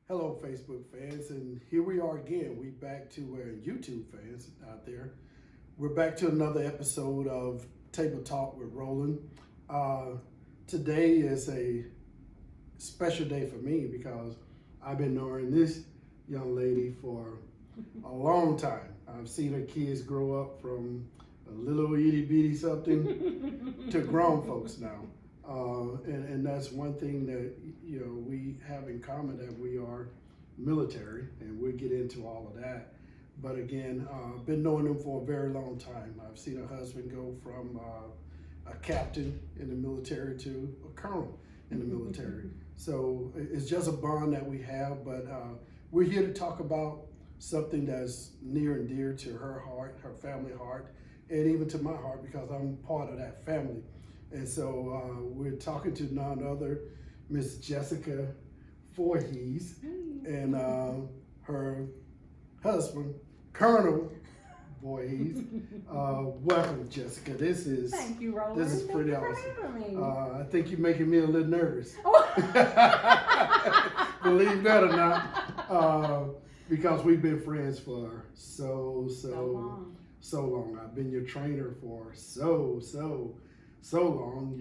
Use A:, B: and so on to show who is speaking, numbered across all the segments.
A: Hello, Facebook fans, and here we are again. We back to where YouTube fans out there. We're back to another episode of Table Talk with Roland. Uh, Today is a special day for me because I've been knowing this young lady for a long time. I've seen her kids grow up from a little itty bitty something to grown folks now. And that's one thing that we have in common, that we are military, and we'll get into all of that. But again, been knowing them for a very long time. I've seen her husband go from a captain in the military to a colonel in the military. So it's just a bond that we have. But we're here to talk about something that's near and dear to her heart, her family heart, and even to my heart, because I'm part of that family. And so we're talking to none other Miss Jessica Voorhies and her husband, Colonel Voorhies. Welcome, Jessica.
B: Thank you, Roland.
A: This is pretty
B: Thank you
A: awesome.
B: for having me.
A: I think you're making me a little nervous. Believe that or not, because we've been friends for so long. I've been your trainer for so long.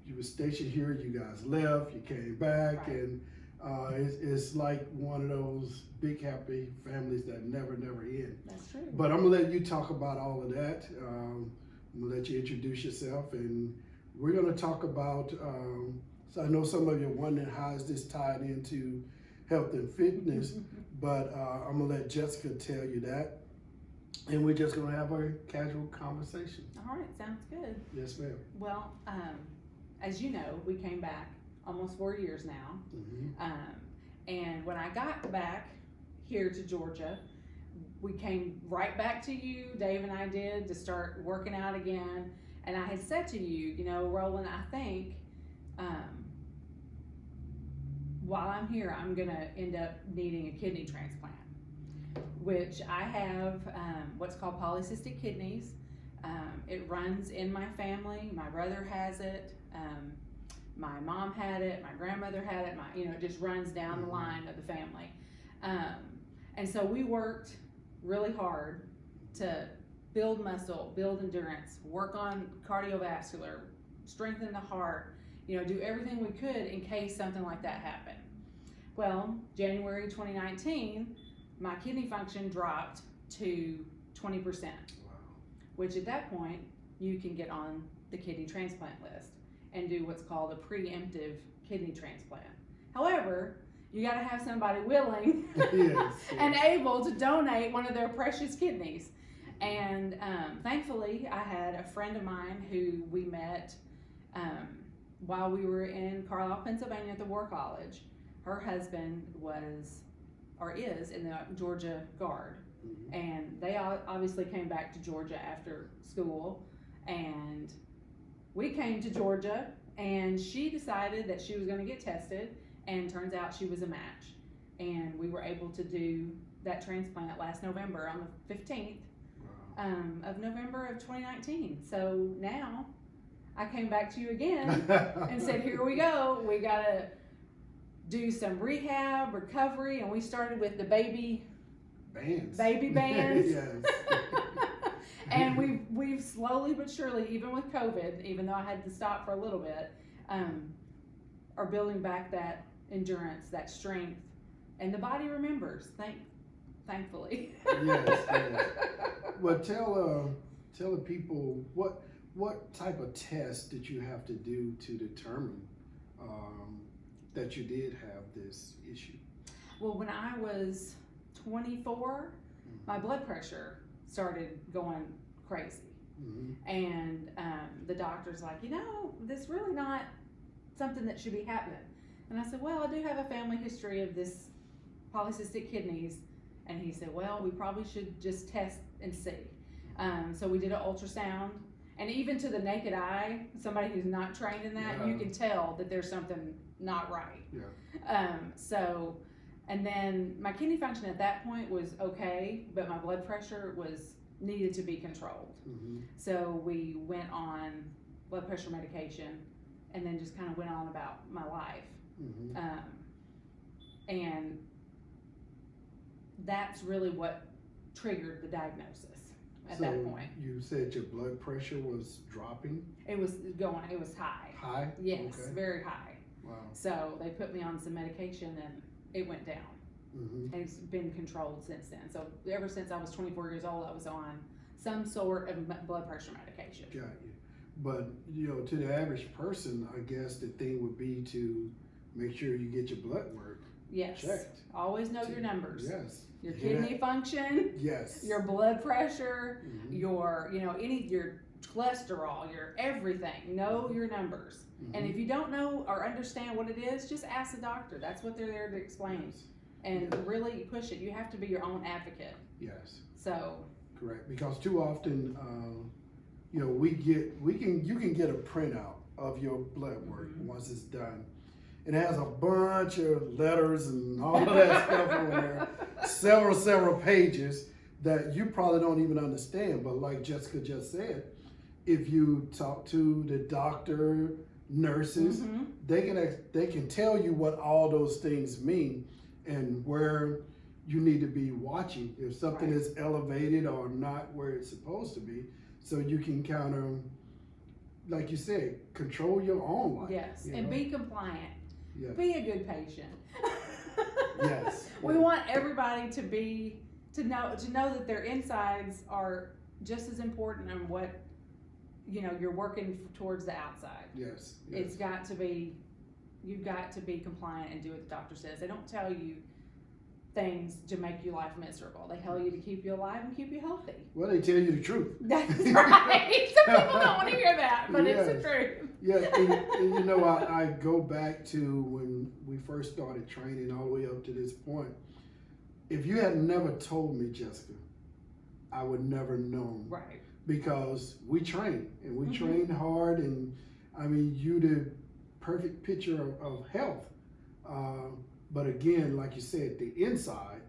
A: You were stationed here, you guys left, you came back,
B: Right.
A: and it's like one of those big happy families that never end.
B: That's true.
A: But I'm gonna let you talk about all of that. I'm gonna let you introduce yourself, and we're gonna talk about, so I know some of you are wondering how is this tied into health and fitness, but I'm gonna let Jessica tell you that. And we're just gonna have a casual conversation.
B: All right, sounds good.
A: Yes, ma'am.
B: Well, as you know, we came back almost 4 years now.
A: Mm-hmm.
B: And when I got back here to Georgia, we came right back to you, Dave and I did, to start working out again. And I had said to you, Roland, I think while I'm here, I'm gonna end up needing a kidney transplant, which I have what's called polycystic kidneys. It runs in my family. My brother has it. My mom had it. My grandmother had it. It just runs down the line of the family. And so we worked really hard to build muscle, build endurance, work on cardiovascular, strengthen the heart, do everything we could in case something like that happened. Well, January 2019, my kidney function dropped to 20%,
A: Wow.
B: which at that point, you can get on the kidney transplant list and do what's called a preemptive kidney transplant. However, you gotta have somebody willing
A: Yes.
B: and able to donate one of their precious kidneys. And thankfully, I had a friend of mine who we met while we were in Carlisle, Pennsylvania at the War College. Her husband is in the Georgia Guard.
A: Mm-hmm.
B: And they obviously came back to Georgia after school, and we came to Georgia, and she decided that she was going to get tested, and turns out she was a match. And we were able to do that transplant last November on the 15th
A: Wow.
B: of November of 2019. So now I came back to you again and said, here we go. We got to do some rehab, recovery, and we started with the baby bands.
A: Yes.
B: And we've slowly but surely, even with COVID, even though I had to stop for a little bit, are building back that endurance, that strength, and the body remembers. Thankfully.
A: Yes. Well, tell the people what type of test did you have to do to determine that you did have this issue?
B: Well, when I was 24, my blood pressure started going crazy.
A: Mm-hmm.
B: And the doctor's like, this really not something that should be happening. And I said, well, I do have a family history of this polycystic kidneys. And he said, well, we probably should just test and see. So we did an ultrasound. And even to the naked eye, somebody who's not trained in that, you can tell that there's something not right.
A: Yeah.
B: And then my kidney function at that point was okay, but my blood pressure needed to be controlled.
A: Mm-hmm.
B: So we went on blood pressure medication, and then just kind of went on about my life.
A: Mm-hmm.
B: And that's really what triggered the diagnosis at that point.
A: You said your blood pressure was dropping?
B: It was high.
A: High?
B: Yes,
A: Okay.
B: very high.
A: Wow.
B: So they put me on some medication and it went down.
A: Mm-hmm.
B: And it's been controlled since then. So ever since I was 24 years old, I was on some sort of blood pressure medication.
A: Got you. But, to the average person, I guess the thing would be to make sure you get your blood work
B: Yes.
A: checked.
B: Always know your numbers.
A: Yes.
B: Your kidney function,
A: Yes.
B: your blood pressure,
A: Mhm.
B: your cholesterol, your everything. Know your numbers.
A: Mhm.
B: And if you don't know or understand what it is, just ask the doctor. That's what they're there to explain.
A: Yes.
B: And really push it. You have to be your own advocate.
A: Yes.
B: So
A: Correct. Because too often, you can get a printout of your blood work
B: Mhm.
A: once it's done. And it has a bunch of letters and all of that stuff on there, several pages that you probably don't even understand. But like Jessica just said, if you talk to the doctor, nurses,
B: Mhm.
A: they can tell you what all those things mean and where you need to be watching if something
B: Right.
A: is elevated or not where it's supposed to be, so you can kind of, like you said, control your own life.
B: Yes,
A: you
B: and
A: know?
B: be compliant.
A: Yeah.
B: Be a good patient.
A: Yes.
B: We
A: Yeah.
B: want everybody to know that their insides are just as important and what you're working towards the outside.
A: Yes.
B: It's got to be, you've got to be compliant and do what the doctor says. They don't tell you things to make your life miserable. They tell you to keep you alive and keep you healthy.
A: Well, they tell you the truth.
B: That's right. Some people don't want to hear that, but it's the
A: Yes.
B: truth.
A: Yeah, and I go back to when we first started training all the way up to this point. If you had never told me, Jessica, I would never known.
B: Right.
A: Because we train and we
B: Mhm.
A: train hard, and I mean, you the perfect picture of health. But again, like you said, the inside,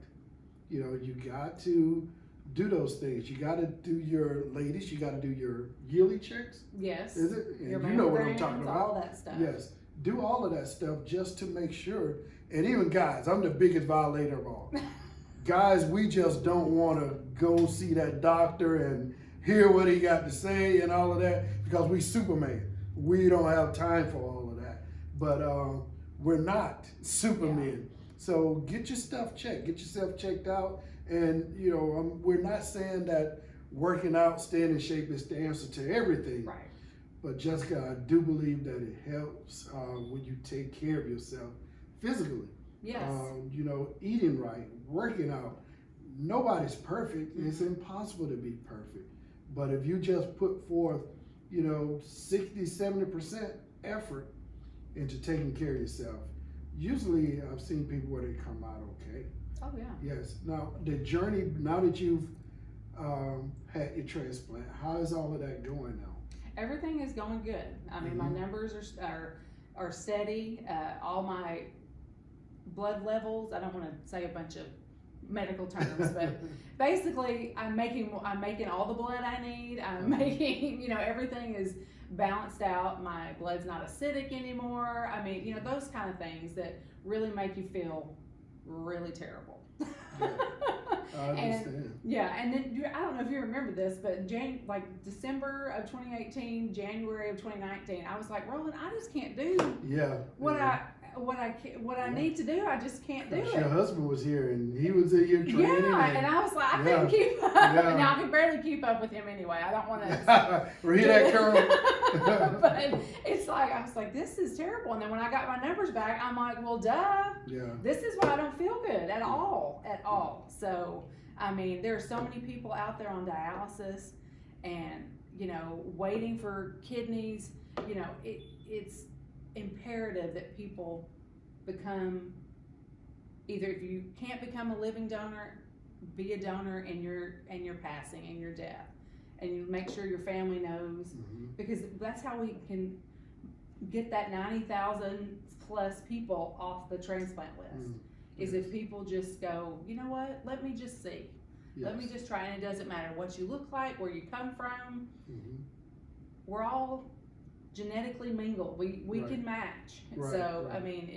A: you got to do those things. You got to do your ladies. You got to do your yearly checks.
B: Yes.
A: Is it? And
B: Your
A: you know what I'm
B: mammograms,
A: talking about.
B: all that stuff.
A: Yes, do all of that stuff just to make sure. And even guys, I'm the biggest violator of all. Guys, we just don't want to go see that doctor and hear what he got to say and all of that because we Superman. We don't have time for all of that. But we're not Supermen. So get your stuff checked. Get yourself checked out. And, we're not saying that working out, staying in shape is the answer to everything.
B: Right.
A: But Jessica, I do believe that it helps when you take care of yourself physically.
B: Yes.
A: Eating right, working out. Nobody's perfect. It's impossible to be perfect. But if you just put forth, 60, 70% effort into taking care of yourself, usually I've seen people where they come out okay.
B: Oh yeah.
A: Yes. Now, the journey, now that you've had your transplant, how is all of that going now?
B: Everything is going good. I mean, my numbers are steady. All my blood levels. I don't want to say a bunch of medical terms, but basically, I'm making all the blood I need. I'm making, everything is balanced out. My blood's not acidic anymore. I mean, those kind of things that really make you feel really terrible.
A: Yeah, I understand.
B: And then I don't know if you remember this, but December of 2018, January of 2019, I was like, Roland, I just can't do what I need to do. I just can't do it.
A: Your husband was here and he was in your training.
B: Yeah, and I was like, I couldn't keep up. Now I can barely keep up with him anyway. I don't want to.
A: Read that, Colonel.
B: But it's like, I was like, this is terrible. And then when I got my numbers back, I'm like, well, duh.
A: Yeah.
B: This is why I don't feel good at all. So, I mean, there are so many people out there on dialysis and, waiting for kidneys. It's imperative that people become, either if you can't become a living donor, be a donor in your passing, in your death. And you make sure your family knows, because that's how we can get that 90,000 plus people off the transplant list. Is if people just go, you know what, let me just see.
A: Yes.
B: Let me just try, and it doesn't matter what you look like, where you come from. We're all genetically mingled. We
A: Right.
B: can match.
A: Right,
B: So,
A: right.
B: I mean,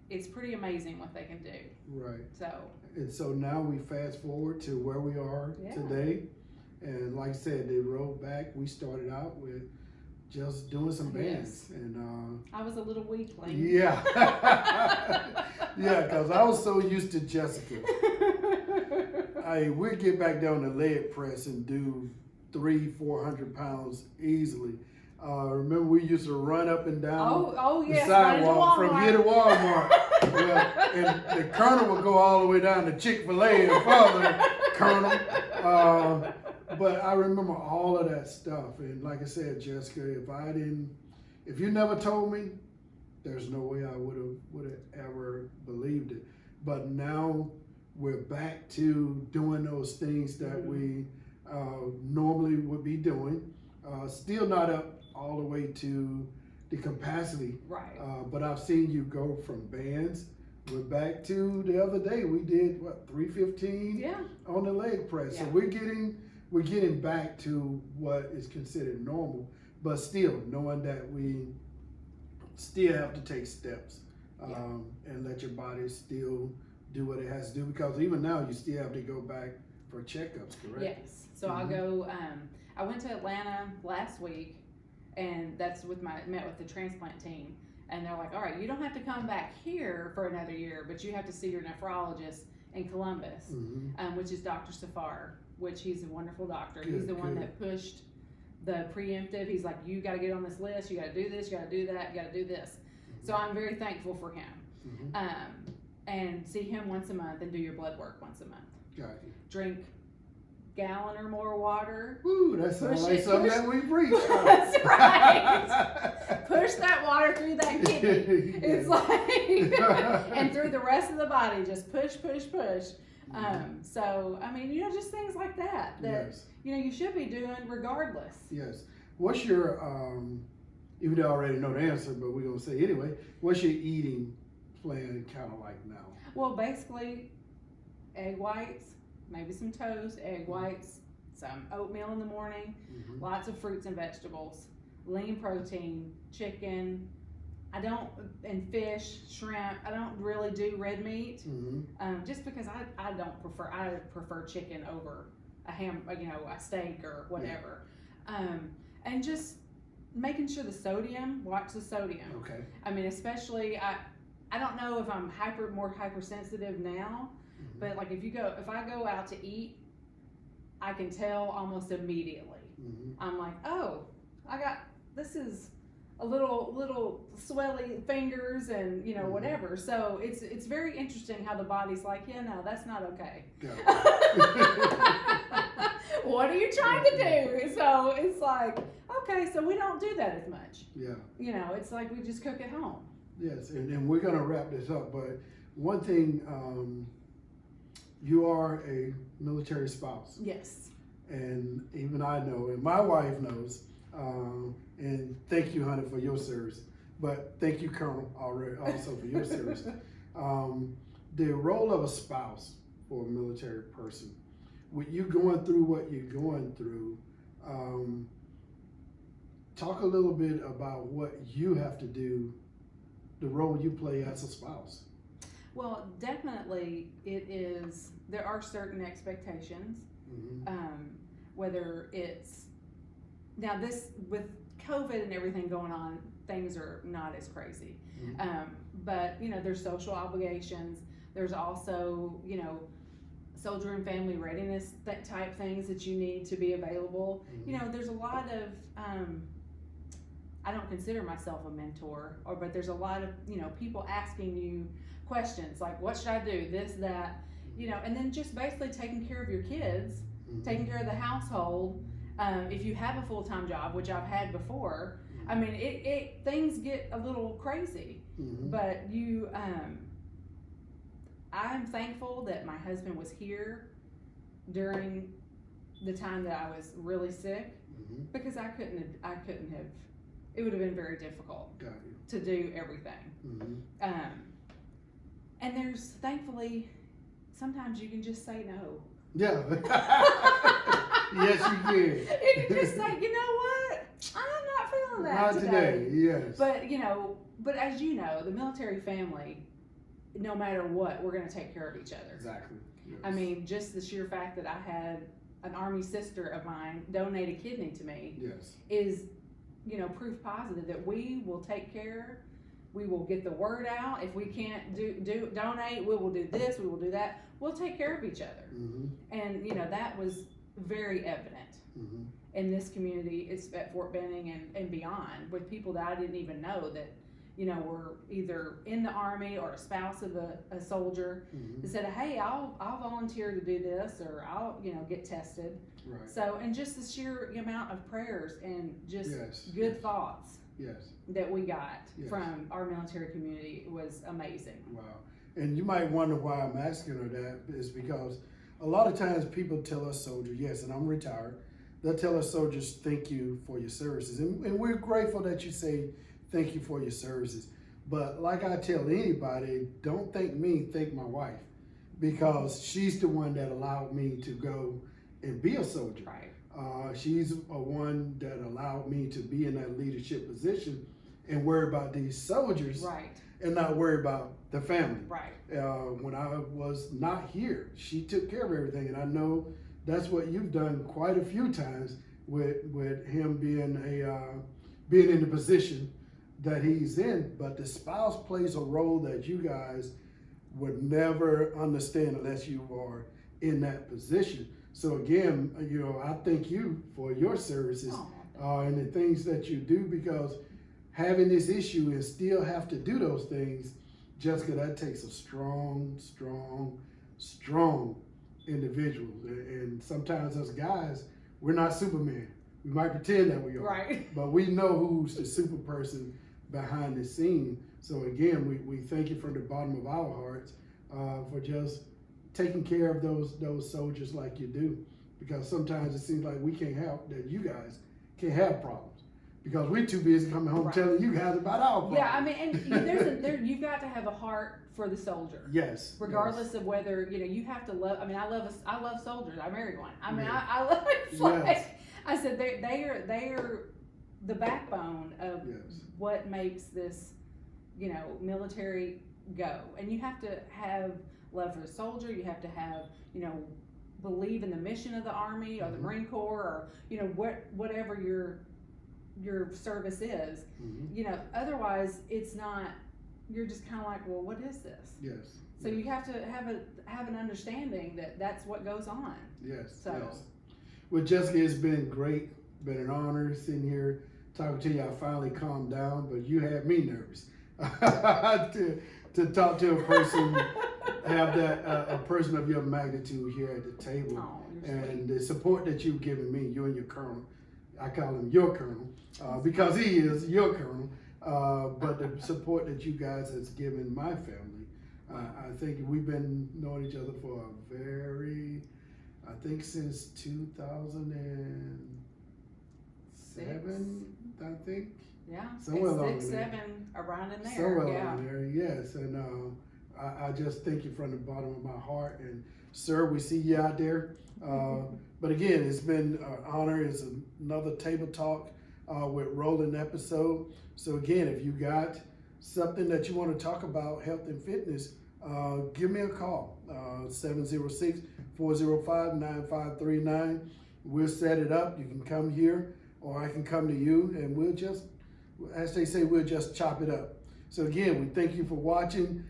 B: it's pretty amazing what they can do.
A: Right.
B: So.
A: And so now we fast forward to where we are today. And like I said, they rolled back. We started out with just doing some bands.
B: Yes.
A: And
B: I was a little weakling.
A: yeah. Yeah, because I was so used to Jessica. We'd get back down to leg press and do 300-400 pounds easily. Remember we used to run up and down
B: yes,
A: the sidewalk from here to Walmart. Well, and the Colonel would go all the way down to Chick-fil-A and further, Colonel. But I remember all of that stuff. And like I said, Jessica, if you never told me, there's no way I would have ever believed it. But now we're back to doing those things that we normally would be doing. Still not up all the way to the capacity.
B: Right.
A: But I've seen you go from bands. We're back to the other day. We did 315 on the leg press.
B: Yeah.
A: So we're getting back to what is considered normal, but still knowing that we still have to take steps and let your body still do what it has to do, because even now you still have to go back for checkups, correct?
B: Yes. So I'll go, I went to Atlanta last week, and that's met with the transplant team, and they're like, all right, you don't have to come back here for another year, but you have to see your nephrologist in Columbus, which is Dr. Safar, which he's a wonderful doctor. He's the one that pushed the preemptive. He's like, you got to get on this list, you got to do this, you got to do that, you got to do this. So I'm very thankful for him. And see him once a month and do your blood work once a month.
A: Got you.
B: Drink gallon or more water.
A: Ooh, that sounds like something that we preach.
B: That's right. Push that water through that kidney. It's like, and through the rest of the body, just push. So, I mean, just things like that you should be doing regardless.
A: Yes. What's your, even though I already know the answer, but we're going to say anyway, what's your eating plan kind of like now?
B: Well, basically, egg whites, maybe some toast, egg whites, some oatmeal in the morning, lots of fruits and vegetables, lean protein, chicken. And fish, shrimp. I don't really do red meat, just because I prefer chicken over a steak or whatever. And just making sure watch the sodium.
A: Okay.
B: I mean, especially, I don't know if I'm more hypersensitive now, but like if I go out to eat, I can tell almost immediately. I'm like, oh, this is a little swelly fingers and whatever. So it's very interesting how the body's like, no, that's not okay. What are you trying to do? So it's like, okay, so we don't do that as much. Yeah. It's like we just cook at home.
A: Yes, and we're gonna wrap this up, but one thing, you are a military spouse.
B: Yes.
A: And even I know, and my wife knows, and thank you, honey, for your service. But thank you, Colonel, also for your service. The role of a spouse for a military person, with you going through what you're going through, talk a little bit about what you have to do, the role you play as a spouse.
B: Well, definitely there are certain expectations, whether it's, now this, with COVID and everything going on, things are not as crazy. But, there's social obligations. There's also, soldier and family readiness type things that you need to be available. There's a lot of, I don't consider myself a mentor, but there's a lot of, people asking you questions like, what should I do? This, that, and then just basically taking care of your kids, taking care of the household. If you have a full-time job, which I've had before, I mean, things get a little crazy, but I'm thankful that my husband was here during the time that I was really sick, because I couldn't have, it would have been very difficult to do everything. And there's, thankfully, sometimes you can just say no.
A: Yeah. Yes, you can.
B: You can just say, you know what? I'm not feeling that
A: today. Yes.
B: But, but as you know, the military family, no matter what, we're gonna take care of each other.
A: Exactly. Yes.
B: I mean, just the sheer fact that I had an Army sister of mine donate a kidney to me
A: Yes.
B: is, proof positive that we will take care. We will get the word out. If we can't donate, we will do this, we will do that. We'll take care of each other.
A: Mm-hmm.
B: And, that was very evident
A: Mm-hmm.
B: in this community. It's at Fort Benning and beyond, with people that I didn't even know that, were either in the Army or a spouse of a soldier
A: Mm-hmm.
B: that said, hey, I'll volunteer to do this, or I'll, get tested.
A: Right.
B: So, and just the sheer amount of prayers and just
A: Yes.
B: good
A: Yes.
B: thoughts
A: Yes.
B: that we got
A: Yes.
B: from our military community was amazing.
A: Wow. And you might wonder why I'm asking her that, is because a lot of times people tell us soldiers, yes, and I'm retired, they'll tell us soldiers, thank you for your services. And we're grateful that you say thank you for your services. But like I tell anybody, don't thank me, thank my wife. Because she's the one that allowed me to go and be a soldier.
B: Right.
A: She's one that allowed me to be in that leadership position and worry about these soldiers.
B: Right.
A: And not worry about the family.
B: Right.
A: When I was not here, she took care of everything, and I know that's what you've done quite a few times with him being in the position that he's in. But the spouse plays a role that you guys would never understand unless you are in that position. So again, I thank you for your services and the things that you do, because having this issue and still have to do those things, Jessica, that takes a strong individual. And sometimes us guys, we're not Superman. We might pretend that we are,
B: Right.
A: but we know who's the super person behind the scene. So again, we thank you from the bottom of our hearts for just taking care of those soldiers like you do, because sometimes it seems like we can't help that you guys can't have problems because we're too busy coming home
B: Right.
A: telling you guys about our problems.
B: Yeah, I mean, and you've got to have a heart for the soldier.
A: Yes.
B: Regardless of whether, you have to love. I mean, I love soldiers. I married one. I mean,
A: Yeah.
B: I love it. It's
A: Yes.
B: like, I said, they are the backbone of
A: Yes.
B: what makes this, military go. And you have to have love for the soldier. You have to have, believe in the mission of the Army or the
A: Mhm.
B: Marine Corps, or whatever your service is.
A: Mm-hmm.
B: Otherwise it's not. You're just kind of like, well, what is this?
A: Yes.
B: So you have to have an understanding that that's what goes on.
A: Yes.
B: So.
A: Yes. Well, Jessica, it's been great. Been an honor sitting here talking to you. I finally calmed down, but you had me nervous to talk to a person, have that a person of your magnitude here at the table,
B: Oh, you're
A: and
B: sweet.
A: the support that you've given me, you and your colonel. I call him your colonel because he is your colonel. But the support that you guys has given my family, I think we've been knowing each other for I think since 2007, I think.
B: Yeah.
A: Somewhere along
B: 6,
A: there.
B: 7, around in there.
A: Somewhere
B: yeah.
A: along there, yes. And I just thank you from the bottom of my heart. And sir, we see you out there. But again, it's been an honor. It's another Table Talk with Roland episode. So again, if you got something that you want to talk about, health and fitness, give me a call, 706-405-9539. We'll set it up. You can come here or I can come to you, and we'll just, as they say, we'll just chop it up. So again, we thank you for watching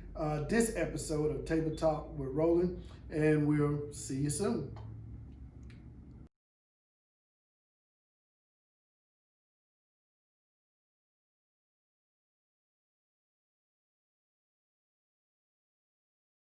A: this episode of Table Talk with Roland, and we'll see you soon.